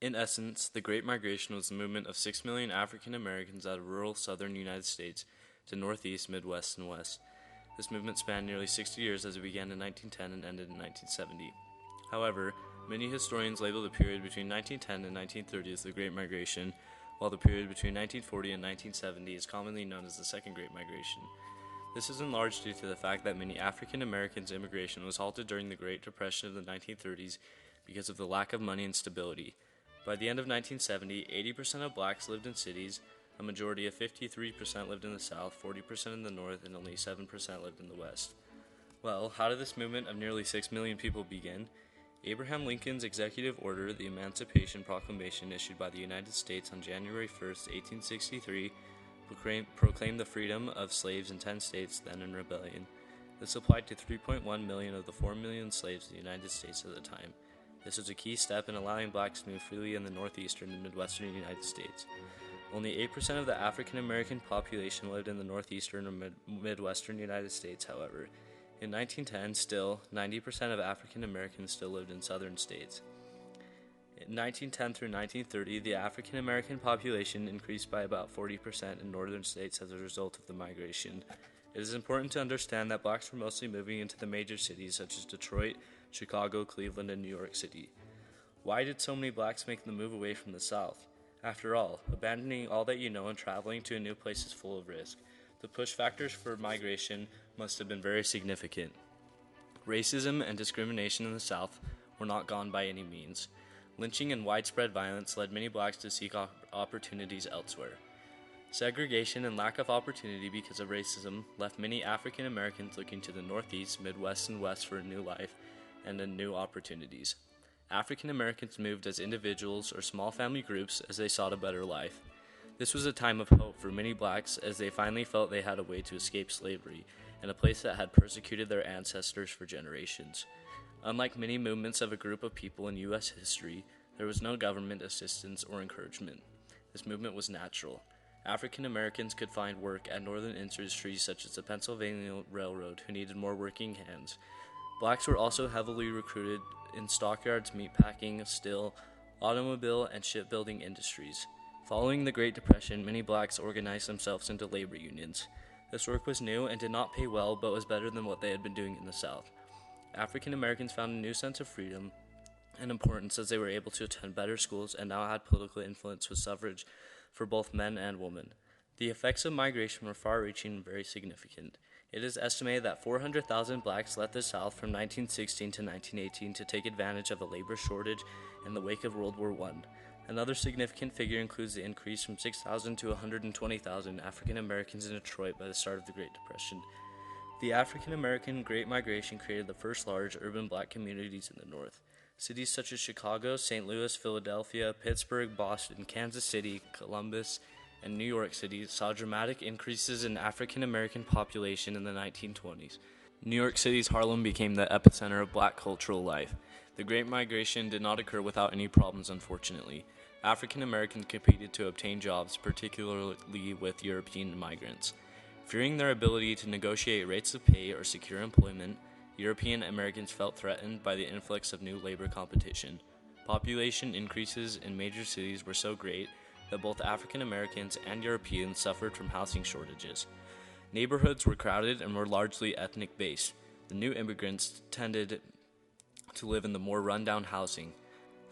In essence, the Great Migration was the movement of 6 million African Americans out of rural southern United States to Northeast, Midwest, and West. This movement spanned nearly 60 years as it began in 1910 and ended in 1970. However, many historians label the period between 1910 and 1930 as the Great Migration, while the period between 1940 and 1970 is commonly known as the Second Great Migration. This is in large due to the fact that many African Americans' immigration was halted during the Great Depression of the 1930s because of the lack of money and stability. By the end of 1970, 80% of blacks lived in cities, a majority of 53% lived in the South, 40% in the North, and only 7% lived in the West. Well, how did this movement of nearly 6 million people begin? Abraham Lincoln's executive order, the Emancipation Proclamation issued by the United States on January 1, 1863, proclaimed the freedom of slaves in 10 states then in rebellion. This applied to 3.1 million of the 4 million slaves in the United States at the time. This was a key step in allowing blacks to move freely in the northeastern and midwestern United States. Only 8% of the African American population lived in the northeastern or midwestern United States, however. In 1910, still, 90% of African Americans still lived in southern states. In 1910 through 1930, the African American population increased by about 40% in northern states as a result of the migration. It is important to understand that blacks were mostly moving into the major cities such as Detroit, Chicago, Cleveland, and New York City. Why did so many blacks make the move away from the South? After all, abandoning all that you know and traveling to a new place is full of risk. The push factors for migration must have been very significant. Racism and discrimination in the South were not gone by any means. Lynching and widespread violence led many blacks to seek opportunities elsewhere. Segregation and lack of opportunity because of racism left many African Americans looking to the Northeast, Midwest, and West for a new life and new opportunities. African Americans moved as individuals or small family groups as they sought a better life. This was a time of hope for many blacks as they finally felt they had a way to escape slavery and a place that had persecuted their ancestors for generations. Unlike many movements of a group of people in U.S. history, there was no government assistance or encouragement. This movement was natural. African Americans could find work at northern industries such as the Pennsylvania Railroad who needed more working hands. Blacks were also heavily recruited in stockyards, meatpacking, steel, automobile, and shipbuilding industries. Following the Great Depression, many blacks organized themselves into labor unions. This work was new and did not pay well, but was better than what they had been doing in the South. African Americans found a new sense of freedom and importance as they were able to attend better schools and now had political influence with suffrage for both men and women. The effects of migration were far-reaching and very significant. It is estimated that 400,000 blacks left the South from 1916 to 1918 to take advantage of a labor shortage in the wake of World War I. Another significant figure includes the increase from 6,000 to 120,000 African Americans in Detroit by the start of the Great Depression. The African American Great Migration created the first large urban black communities in the North. Cities such as Chicago, St. Louis, Philadelphia, Pittsburgh, Boston, Kansas City, Columbus, and New York City saw dramatic increases in African American population in the 1920s. New York City's Harlem became the epicenter of black cultural life. The Great Migration did not occur without any problems, unfortunately. African Americans competed to obtain jobs, particularly with European migrants. Fearing their ability to negotiate rates of pay or secure employment, European Americans felt threatened by the influx of new labor competition. Population increases in major cities were so great that both African Americans and Europeans suffered from housing shortages. Neighborhoods were crowded and were largely ethnic-based. The new immigrants tended to live in the more run-down housing.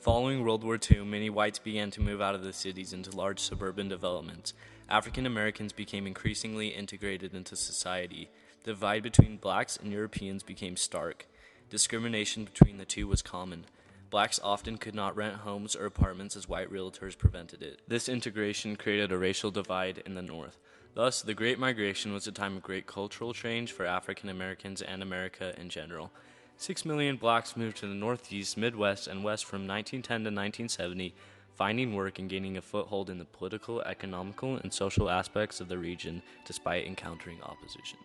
Following World War II, many whites began to move out of the cities into large suburban developments. African Americans became increasingly integrated into society. The divide between blacks and Europeans became stark. Discrimination between the two was common. Blacks often could not rent homes or apartments as white realtors prevented it. This integration created a racial divide in the North. Thus, the Great Migration was a time of great cultural change for African Americans and America in general. 6 million blacks moved to the Northeast, Midwest, and West from 1910 to 1970, finding work and gaining a foothold in the political, economical, and social aspects of the region despite encountering opposition.